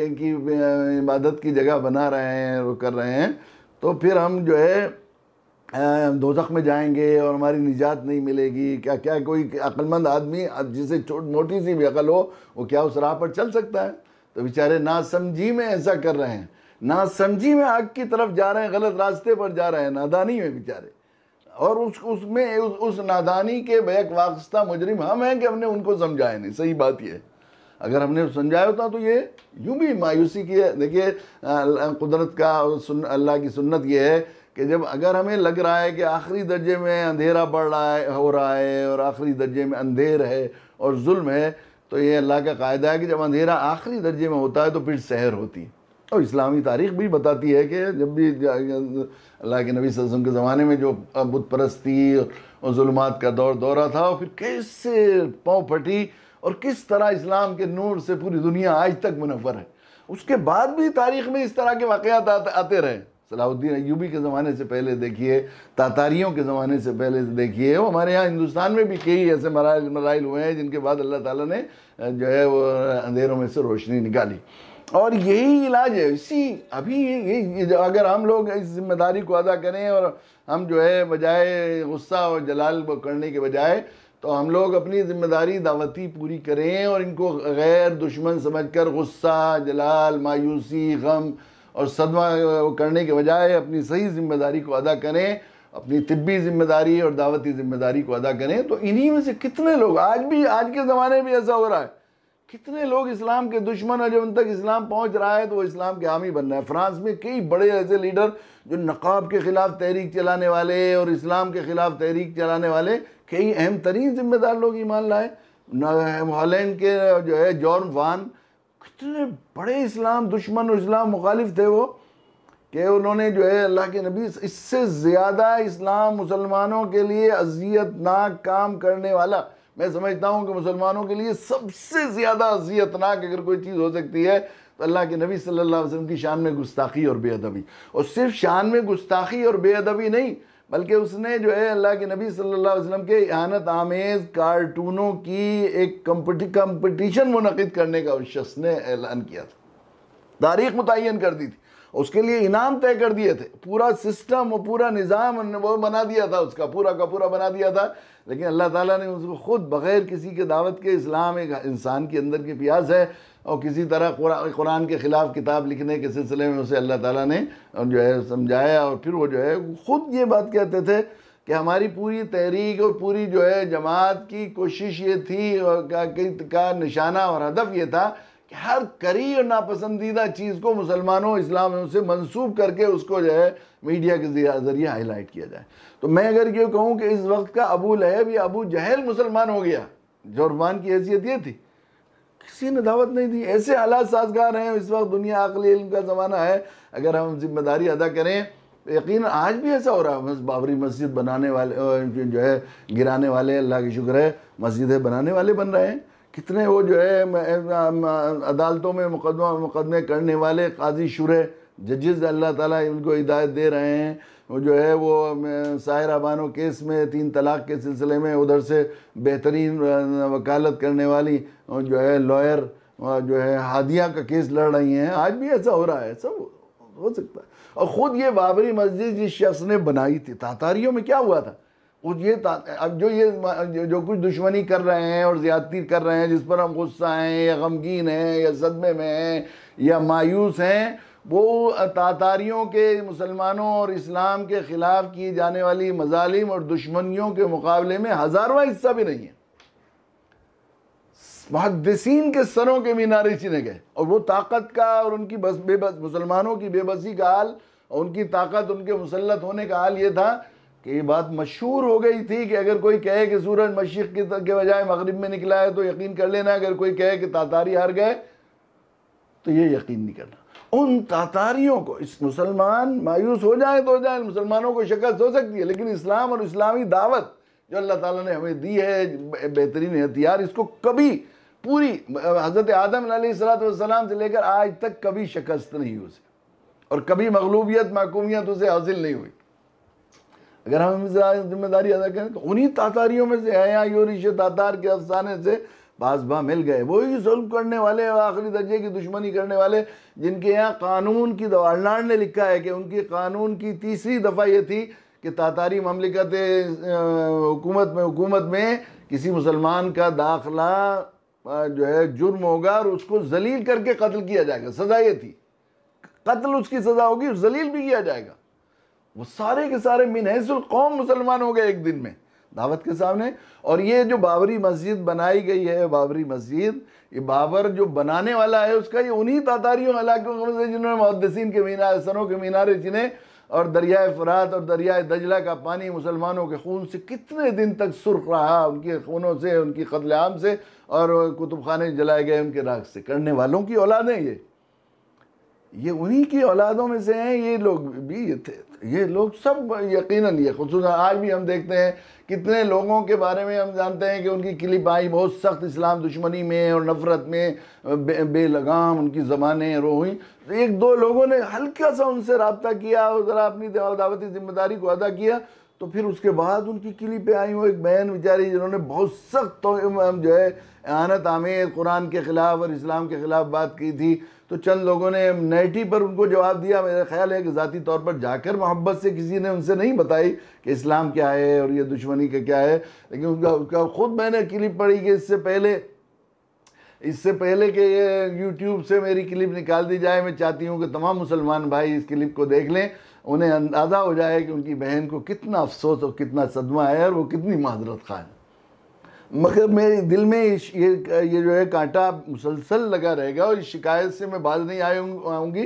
इबादत की जगह बना रहे हैं, वो कर रहे हैं, तो फिर हम जो है दोज़ख में जाएंगे और हमारी निजात नहीं मिलेगी। क्या क्या कोई अक्लमंद आदमी जिसे मोटी सी भी अकल हो वो क्या उस राह पर चल सकता है? तो बेचारे नासमझी में ऐसा कर रहे हैं, नासमझी में आग की तरफ जा रहे हैं, गलत रास्ते पर जा रहे हैं, नादानी में बेचारे। और उसमें उस नादानी के बेक वास्ता मुजरिम हम हैं कि हमने उनको समझाया नहीं। सही बात ये है, अगर हमने समझाया होता तो ये यूं भी मायूसी की है। देखिए कुदरत का अल्लाह की सुन्नत ये है कि जब अगर हमें लग रहा है कि आखिरी दर्जे में अंधेरा बढ़ रहा है, हो रहा है, और आखिरी दर्जे में अंधेर है और जुल्म है, तो ये अल्लाह का कायदा है कि जब अंधेरा आखिरी दर्जे में होता है तो फिर सहर होती है। और इस्लामी तारीख भी बताती है कि जब भी अल्लाह के नबी सल्लल्लाहु अलैहि वसल्लम के ज़माने में जो बुत परस्ती और जुल्मात का दौरा था, और फिर कैसे पाँव फटी और किस तरह इस्लाम के नूर से पूरी दुनिया आज तक मुनव्वर है। उसके बाद भी तारीख़ में इस तरह के वाक़यात आते रहे। सलाहुद्दीन अय्यूबी के ज़माने से पहले देखिए, तातारियों के ज़माने से पहले देखिए, वो हमारे यहाँ हिंदुस्तान में भी कई ऐसे मराइल हुए हैं जिनके बाद अल्लाह ताला ने जो है वो अंधेरों में से रोशनी निकाली। और यही इलाज है। इसी अभी अगर हम लोग इस जिम्मेदारी को अदा करें और हम जो है बजाय गुस्सा और जलाल करने के बजाय, तो हम लोग अपनी ज़िम्मेदारी दावती पूरी करें और इनको गैर दुश्मन समझकर गुस्सा, जलाल, मायूसी, गम और सदमा करने के बजाय अपनी सही ज़िम्मेदारी को अदा करें, अपनी तिब्बी ज़िम्मेदारी और दावती ज़िम्मेदारी को अदा करें। तो इन्हीं में से कितने लोग आज के ज़माने में ऐसा हो रहा है, कितने लोग इस्लाम के दुश्मन है, जब उन तक इस्लाम पहुंच रहा है तो वो इस्लाम के हामी बन रहा है। फ्रांस में कई बड़े ऐसे लीडर जो नकाब के ख़िलाफ़ तहरीक चलाने वाले और इस्लाम के ख़िलाफ़ तहरीक चलाने वाले कई अहम तरीन ज़िम्मेदार लोग ईमान लाए। हॉलैंड के जो है जॉन वान, कितने बड़े इस्लाम दुश्मन और इस्लाम मुखालिफ थे वो, कि उन्होंने जो है अल्लाह के नबी, इससे ज़्यादा इस्लाम मुसलमानों के लिए अज़ियतनाक काम करने वाला, मैं समझता हूँ कि मुसलमानों के लिए सबसे ज़्यादा अज़ियतनाक अगर कोई चीज़ हो सकती है तो अल्लाह के नबी सल्लल्लाहु अलैहि वसल्लम की शान में गुस्ताखी और बेअदबी। और सिर्फ शान में गुस्ताखी और बेअदबी नहीं, बल्कि उसने जो है अल्लाह के नबी सल्लल्लाहु अलैहि वसल्लम के इहानत आमेज़ कार्टूनों की एक कंपटीशन मुनक़िद करने का उस शख्स ने ऐलान किया था, तारीख़ मुतय्यन कर दी थी, उसके लिए इनाम तय कर दिए थे, पूरा सिस्टम और पूरा निज़ाम वो बना दिया था, उसका पूरा का पूरा बना दिया था। लेकिन अल्लाह ताला ने उसको ख़ुद बग़ैर किसी के दावत के, इस्लाम एक इंसान के अंदर की प्यास है और किसी तरह कुरान के ख़िलाफ़ किताब लिखने के सिलसिले में उसे अल्लाह ताला ने जो है समझाया। और फिर वो जो है ख़ुद ये बात कहते थे कि हमारी पूरी तहरीक और पूरी जो है जमात की कोशिश ये थी का निशाना और हदफ ये था कि हर करी और नापसंदीदा चीज़ को मुसलमानों, इस्लाम से मंसूब करके उसको जो है मीडिया के ज़रिए हाईलाइट किया जाए। तो मैं अगर ये कहूँ कि इस वक्त का अबू लहब या अबू जहल मुसलमान हो गया, जोरबान की हैसियत ये थी, किसी ने दावत नहीं दी। ऐसे हालात साजगार हैं इस वक्त, दुनिया अक़ल इल्म का ज़माना है। अगर हम जिम्मेदारी अदा करें तो यकीन आज भी ऐसा हो रहा है। बाबरी मस्जिद बनाने वाले जो है गिराने वाले, अल्लाह की शुक्र है मस्जिदें बनाने वाले बन रहे हैं। कितने वो जो है अदालतों में मुकदमे करने वाले काजी शुरे, जजेस, अल्लाह ताला उनको हिदायत दे रहे हैं। वो जो है वो साहिरा बानो केस में 3 तलाक़ के सिलसिले में उधर से बेहतरीन वकालत करने वाली जो है लॉयर जो है हादिया का केस लड़ रही हैं। आज भी ऐसा हो रहा है, सब हो सकता है। और ख़ुद ये बाबरी मस्जिद जिस शख्स ने बनाई थी, तातारियों में क्या हुआ था, वो ये अब जो कुछ दुश्मनी कर रहे हैं और ज़्यादती कर रहे हैं, जिस पर हम गुस्सा हैं या गमगीन हैं या सदमे में हैं या मायूस हैं, वो तातारियों के, मुसलमानों और इस्लाम के ख़िलाफ़ की जाने वाली मज़ालिम और दुश्मनियों के मुकाबले में हज़ारवां हिस्सा भी नहीं है। मुहद्दिसीन के सरों के मीनारे चीने गए, और वो ताकत का और उनकी मुसलमानों की बेबसी का हाल और उनकी ताकत, उनके मुसल्लत होने का हाल ये था कि ये बात मशहूर हो गई थी कि अगर कोई कहे कि सूरज मशरिक़ के बजाय मगरिब में निकला है तो यकीन कर लेना, अगर कोई कहे कि तातारी हार गए तो ये यकीन नहीं करना। उन तातारियों को, इस मुसलमान मायूस हो जाए तो हो जाए, मुसलमानों को शिकस्त हो सकती है, लेकिन इस्लाम और इस्लामी दावत जो अल्लाह ताला ने हमें दी है, बेहतरीन हथियार, इसको कभी पूरी हज़रत आदम अलैहिस्सलाम से लेकर आज तक कभी शिकस्त नहीं हुई और कभी मगलूबियत, महकूमियत उसे हासिल नहीं हुई। अगर हम जिम्मेदारी अदा करें तो उन्हीं तातारियों में से है, योरिश तातार के अफसाने से बाज़बा मिल गए, वही जुल्म करने वाले, आखिरी दर्जे की दुश्मनी करने वाले, जिनके यहाँ कानून की दवारनार ने लिखा है कि उनकी कानून की 3री दफ़ा ये थी कि तातारी ममलिकत हुकूमत में किसी मुसलमान का दाखिला जो है जुर्म होगा और उसको जलील करके कत्ल किया जाएगा। सज़ा ये थी, कत्ल उसकी सज़ा होगी, जलील भी किया जाएगा। वो सारे के सारे मिनहजुल कौम मुसलमान हो गए एक दिन में दावत के सामने। और ये जो बाबरी मस्जिद बनाई गई है, बाबरी मस्जिद, ये बाबर जो बनाने वाला है उसका ये उन्हीं तातारियों इलाकों में से जिन्होंने मुहद्दिसीन के मीनार, सरों के मीनारे जिन्हें और दरियाए फ़रात और दरियाए दजला का पानी मुसलमानों के खून से कितने दिन तक सुर्ख रहा, उनके खूनों से, उनकी कत्लेआम से, और कुतुब खाने जलाए गए उनके राख से। करने वालों की औलादें ये उन्हीं की औलादों में से हैं। ये लोग भी ये लोग सब यकीनन, ये खुसूसन आज भी हम देखते हैं कितने लोगों के बारे में हम जानते हैं कि उनकी क्लिप आई बहुत सख्त इस्लाम दुश्मनी में और नफ़रत में, बेलगाम उनकी ज़बानें रोई। तो एक दो लोगों ने हल्का सा उनसे रब्ता किया और ज़रा अपनी दावती जिम्मेदारी को अदा किया, तो फिर उसके बाद उनकी क्लिपें आई। वो एक बहन बेचारी जिन्होंने बहुत सख्त जो है एहानत आमेर कुरान के ख़िलाफ़ और इस्लाम के ख़िलाफ़ बात की थी, तो चंद लोगों ने नेटी पर उनको जवाब दिया। मेरा ख्याल है कि ज़ाती तौर पर जाकर मोहब्बत से किसी ने उनसे नहीं बताई कि इस्लाम क्या है और ये दुश्मनी का क्या है, लेकिन उसका ख़ुद मैंने क्लिप पढ़ी कि इससे पहले कि ये यूट्यूब से मेरी क्लिप निकाल दी जाए, मैं चाहती हूँ कि तमाम मुसलमान भाई इस क्लिप को देख लें, उन्हें अंदाज़ा हो जाए कि उनकी बहन को कितना अफसोस और कितना सदमा है और वो कितनी माजरत खा है। मगर मेरे दिल में ये जो है कांटा मुसलसल लगा रहेगा, और इस शिकायत से मैं बाज नहीं आऊँगी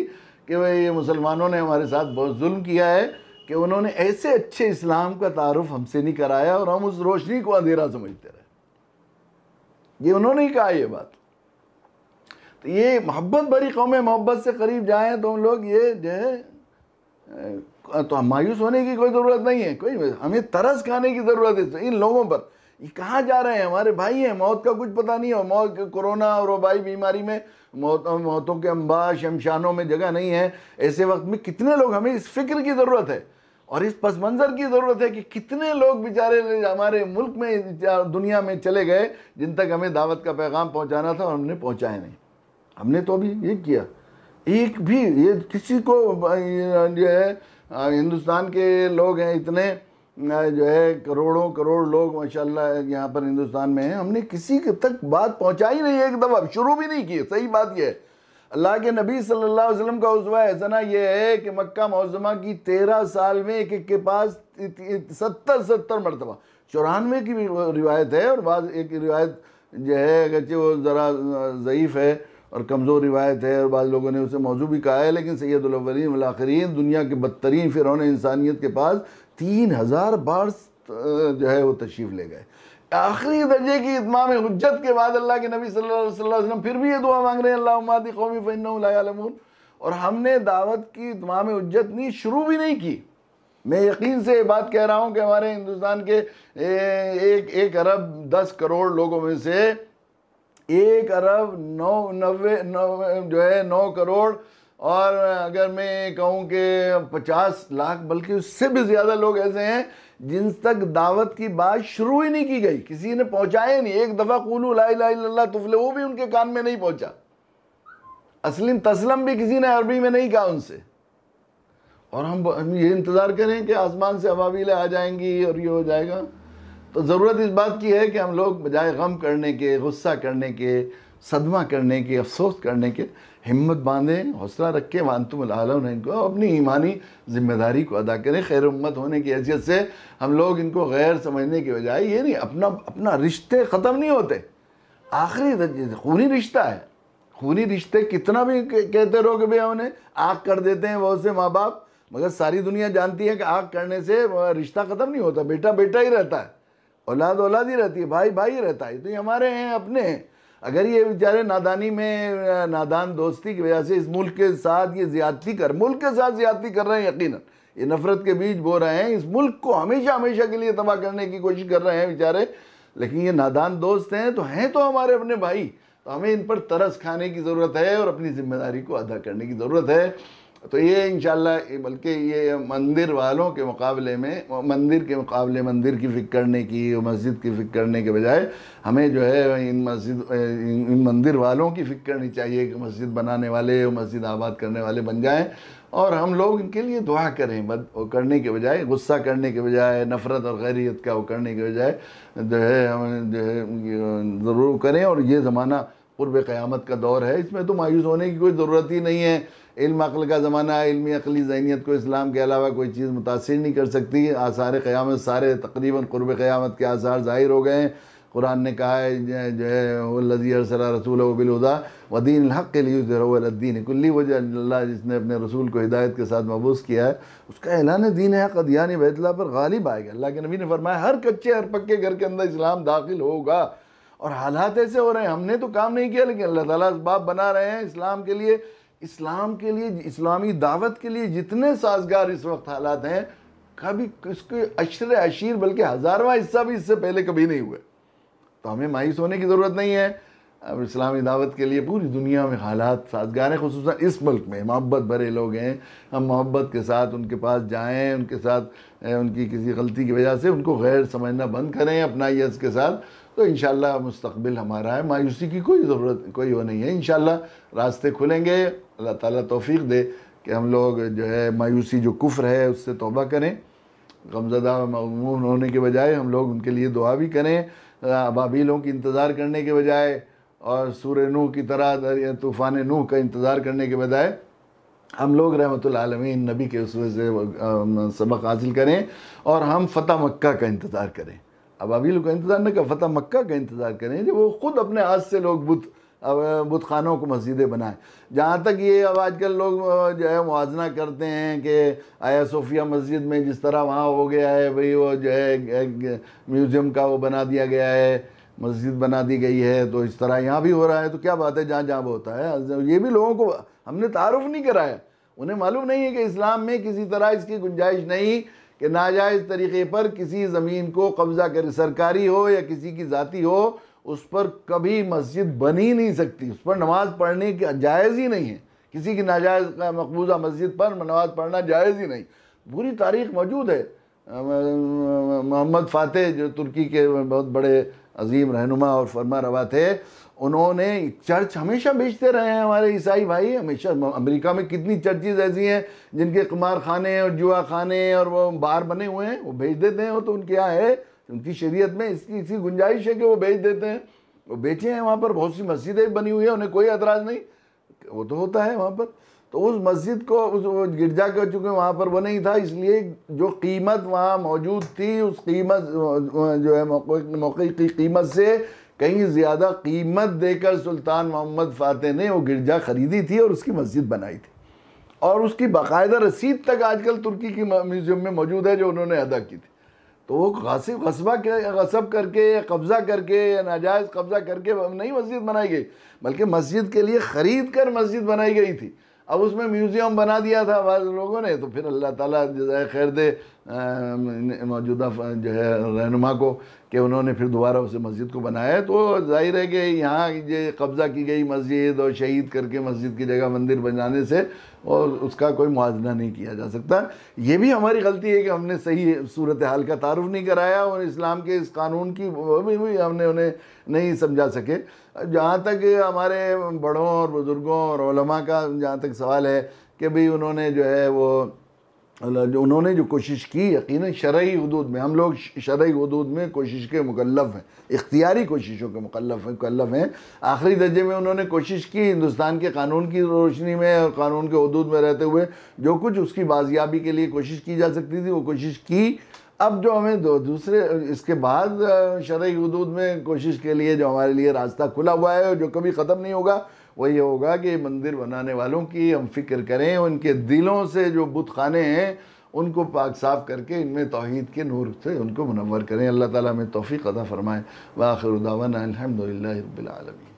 कि भाई ये मुसलमानों ने हमारे साथ बहुत जुल्म किया है कि उन्होंने ऐसे अच्छे इस्लाम का तारुफ हमसे नहीं कराया और हम उस रोशनी को अंधेरा समझते रहे। ये उन्होंने ही कहा ये बात। तो ये मोहब्बत भरी कौमें मोहब्बत से करीब जाएँ तो हम लोग ये जो है, तो मायूस होने की कोई ज़रूरत नहीं है, कोई हमें तरस खाने की ज़रूरत है इन लोगों पर। ये कहाँ जा रहे हैं, हमारे भाई हैं, मौत का कुछ पता नहीं हो, मौत कोरोना और वबाई बीमारी में मौतों के अंबा शमशानों में जगह नहीं है। ऐसे वक्त में कितने लोग, हमें इस फिक्र की ज़रूरत है और इस पस मंज़र की ज़रूरत है कि कितने लोग बेचारे हमारे मुल्क में, दुनिया में चले गए जिन तक हमें दावत का पैगाम पहुँचाना था और हमने पहुँचाया नहीं। हमने तो अभी ये किया, एक भी ये किसी को जो है, हिंदुस्तान के लोग हैं इतने जो है करोड़ों करोड़ लोग माशाल्लाह यहाँ पर हिंदुस्तान में हैं, हमने किसी के तक बात पहुँचाई नहीं, एक दफ़ा शुरू भी नहीं की। सही बात यह है, अल्लाह के नबी सल्लल्लाहु अलैहि वसल्लम का उस्वा हसना ये है कि मक्का मुअज़्ज़मा की 13 साल में एक के पास 70 मरतबा, 94 की भी रिवायत है और बाद एक रिवायत जो है अगरचे वो ज़रा ज़ईफ़ है और कमज़ोर रिवायत है और बाद लोगों ने उसे मौजू भी कहा है, लेकिन सैयदुल अव्वलीन वल आखिरीन, दुनिया के बदतरीन फ़िरौन इंसानियत के पास 3000 बार जो है वो तशरीफ़ ले गए। आखिरी दर्जे की इत्माम हुज्जत के बाद अल्लाह के नबी सल्लल्लाहु अलैहि वसल्लम फिर भी ये दुआ मांग रहे हैं, अल्लाहुम्मा हदी कौमी फ़इन्नहुम ला यअलमून, और हमने दावत की इत्माम हुज्जत नहीं शुरू भी नहीं की। मैं यकीन से ये बात कह रहा हूँ कि हमारे हिंदुस्तान के 1 अरब 10 करोड़ लोगों में से 1 अरब 9 करोड़, और अगर मैं कहूँ कि 50 लाख बल्कि उससे भी ज़्यादा लोग ऐसे हैं जिन तक दावत की बात शुरू ही नहीं की गई, किसी ने पहुँचाया नहीं। एक दफ़ा क़ुलू ला इलाहा इल्लल्लाह तुफ़्लिहू, वो भी उनके कान में नहीं पहुँचा। अस्लिम तस्लम भी किसी ने अरबी में नहीं कहा उनसे। और हम ये इंतज़ार करें कि आसमान से अबाबिलें आ जाएंगी और ये हो जाएगा। तो ज़रूरत इस बात की है कि हम लोग बजाय गम करने के, गुस्सा करने के, सदमा करने के, अफसोस करने के, हिम्मत बांधें, हौसला रखें, वांतुमुल आलौन, इनको अपनी ईमानी ज़िम्मेदारी को अदा करें। खैर उम्मत होने की हैसियत से हम लोग इनको गैर समझने के बजाय, ये नहीं, अपना रिश्ते ख़त्म नहीं होते, आखिरी खूनी रिश्ता है। खूनी रिश्ते कितना भी कहते रहो कि भैया उन्हें आग कर देते हैं बहुत से माँ बाप, मगर सारी दुनिया जानती है कि आग करने से रिश्ता ख़त्म नहीं होता। बेटा बेटा ही रहता है, औलाद औलाद ही रहती है, भाई भाई ही रहता है। तो ये हमारे हैं, अपने हैं। अगर ये बेचारे नादानी में, नादान दोस्ती की वजह से इस मुल्क के साथ ये ज़्यादती मुल्क के साथ ज़्यादती कर रहे हैं, यकीनन ये नफ़रत के बीज बो रहे हैं, इस मुल्क को हमेशा हमेशा के लिए तबाह करने की कोशिश कर रहे हैं बेचारे, लेकिन ये नादान दोस्त हैं तो हमारे अपने भाई। तो हमें इन पर तरस खाने की ज़रूरत है और अपनी ज़िम्मेदारी को अदा करने की ज़रूरत है। तो ये इंशाल्लाह, बल्कि ये मंदिर वालों के मुकाबले में, मंदिर के मुकाबले मंदिर की फ़िक्र करने की, मस्जिद की फ़िक्र करने के बजाय हमें जो है इन मंदिर वालों की फ़िक्र करनी चाहिए कि मस्जिद बनाने वाले, मस्जिद आबाद करने वाले बन जाएं और हम लोग इनके लिए दुआ करें। करने के बजाय, गुस्सा करने के बजाय, नफ़रत और गैरियत का वो करने के बजाय जो है हमें जो है ज़रूर करें। और ये ज़माना क़ुर्ब क़यामत का दौर है, इसमें तो मायूस होने की कोई ज़रूरत ही नहीं है। इल्म अक़ल का ज़माना है, इल्मी अक़ली ज़हनियत को इस्लाम के अलावा कोई चीज़ मुतासिर नहीं कर सकती। आसार क़यामत सारे तकरीबन क़ुर्ब क़यामत के आसार ज़ाहिर हो गए हैं। कुरान ने कहा है जो है वल्लज़ी अरसला रसूलहु बिल हुदा व दीनिल हक़्क़ लियुज़हिरहु अला द्दीनि कुल्लिही, वो जो अल्लाह जिसने अपने रसूल को हिदायत के साथ मबूस किया है उसका ऐलान दीन हक़ अदियान बैतुल्लाह पर गालिब आएगा। अल्लाह के नबी ने फरमाया हर कच्चे हर पक्के घर के अंदर इस्लाम दाखिल होगा। और हालात ऐसे हो रहे हैं, हमने तो काम नहीं किया लेकिन अल्लाह ताला असबाब बना रहे हैं इस्लाम के लिए। इस्लामी दावत के लिए जितने साजगार इस वक्त हालात हैं, कभी इसके अशर अशीर बल्कि हज़ारवां हिस्सा भी इससे पहले कभी नहीं हुए। तो हमें मायूस होने की ज़रूरत नहीं है। अब इस्लामी दावत के लिए पूरी दुनिया में हालात साजगार हैं, खुसूसन इस मुल्क में मोहब्बत भरे लोग हैं। हम मोहब्बत के साथ उनके पास जाएं, उनके साथ उनकी किसी गलती की वजह से उनको गैर समझना बंद करें अपना यस के साथ, तो इंशाअल्लाह मुस्तक़बिल हमारा है। मायूसी की कोई ज़रूरत कोई वो नहीं है। इंशाअल्लाह रास्ते खुलेंगे। अल्लाह ताला तौफ़ीक़ दे कि हम लोग जो है मायूसी जो कुफ्र है उससे तौबा करें। गमज़दा मग़मूम होने के बजाय हम लोग उनके लिए दुआ भी करें, अबाबीलों की इंतज़ार करने के बजाय और सूरह नूह की तरह तूफ़ान नूह का इंतज़ार करने के बजाय हम लोग रहमतुल आलमीन नबी के उसवे से सबक हासिल करें और हम फ़तह मक्का का इंतज़ार करें। अबाबील का इंतज़ार न कर, फ़तह मक्का का इंतज़ार करें जो वो ख़ुद अपने हाथ से लोग बुत खानों को मस्जिदें बनाएं। जहाँ तक ये अब आजकल लोग जो है मुआजना करते हैं कि आया सोफिया मस्जिद में जिस तरह वहाँ हो गया है भाई, वो जो है म्यूज़ियम का वो बना दिया गया है, मस्जिद बना दी गई है, तो इस तरह यहाँ भी हो रहा है। तो क्या बात है, जहाँ जहाँ होता है। ये भी लोगों को हमने तारुफ नहीं कराया, उन्हें मालूम नहीं है कि इस्लाम में किसी तरह इसकी गुंजाइश नहीं कि नाजायज़ तरीक़े पर किसी ज़मीन को कब्ज़ा करे, सरकारी हो या किसी की ज़ाती हो, उस पर कभी मस्जिद बन ही नहीं सकती, उस पर नमाज़ पढ़ने की जायज़ ही नहीं है। किसी की नाजायज़ मकबूजा मस्जिद पर नमाज़ पढ़ना जायज़ ही नहीं। पूरी तारीख़ मौजूद है। मोहम्मद फ़ातेह जो तुर्की के बहुत बड़े अजीम रहनुमा और फरमा रवा थे, उन्होंने चर्च हमेशा बेचते रहे हैं हमारे ईसाई भाई। हमेशा अमेरिका में कितनी चर्चेज़ ऐसी हैं जिनके कुमार खाने और जुआ खाने और वो बार बने हुए हैं, वो बेच देते हैं। वो तो उनके यहाँ है, उनकी शरीयत में इसकी गुंजाइश है कि वो बेच देते हैं, वो बेचे हैं। वहाँ पर बहुत सी मस्जिदें बनी हुई है, उन्हें कोई एतराज़ नहीं, वो तो होता है वहाँ पर। तो उस मस्जिद को उस गिरजा का चूँकि वहाँ पर वो नहीं था, इसलिए जो कीमत वहाँ मौजूद थी उस कीमत जो है मौके की कीमत से कहीं ज़्यादा कीमत देकर सुल्तान मोहम्मद फ़ातेह ने वो गिरजा ख़रीदी थी और उसकी मस्जिद बनाई थी। और उसकी बाकायदा रसीद तक आजकल तुर्की की म्यूज़ियम में मौजूद है जो उन्होंने अदा की थी। तो वो गसब करके या कब्ज़ा करके या नाजायज़ कब्ज़ा करके नहीं मस्जिद बनाई गई, बल्कि मस्जिद के लिए ख़रीद कर मस्जिद बनाई गई थी। अब उसमें म्यूज़ियम बना दिया था बाद लोगों ने, तो फिर अल्लाह ताला जज़ाए खैर दे मौजूदा जो है रहनुमा को कि उन्होंने फिर दोबारा उसे मस्जिद को बनाया है। तो जाहिर है कि यहाँ ये कब्ज़ा की गई मस्जिद और शहीद करके मस्जिद की जगह मंदिर बनाने से और उसका कोई मुआवजा नहीं किया जा सकता। ये भी हमारी गलती है कि हमने सही सूरत हाल का तारुफ नहीं कराया और इस्लाम के इस कानून की वो भी हमने उन्हें नहीं समझा सके। जहाँ तक हमारे बड़ों और बुज़ुर्गों और उलमा का जहाँ तक सवाल है कि भाई उन्होंने जो है वो उन्होंने जो कोशिश की, यकीनन शरई हुदूद में, हम लोग शरई हुदूद में कोशिश के मुकल्लफ़ हैं, इख्तियारी कोशिशों के मुकल्लफ़ हैं। आखिरी दर्जे में उन्होंने कोशिश की हिंदुस्तान के कानून की रोशनी में और कानून के हुदूद में रहते हुए जो कुछ उसकी बाजियाबी के लिए कोशिश की जा सकती थी वो कोशिश की। अब जो हमें दूसरे इसके बाद शरई हुदूद में कोशिश के लिए जो हमारे लिए रास्ता खुला हुआ है और जो कभी ख़त्म नहीं होगा, वो ये होगा कि मंदिर बनाने वालों की हम फ़िक्र करें, उनके दिलों से जो बुत खाने हैं उनको पाक साफ़ करके इनमें तौहीद के नूर से उनको मुनव्वर करें। अल्लाह ताला हमें तौफ़ीक़ अता फ़रमाए। व आखिर दावाना अल्हम्दुलिल्लाहि रब्बिल आलमीन।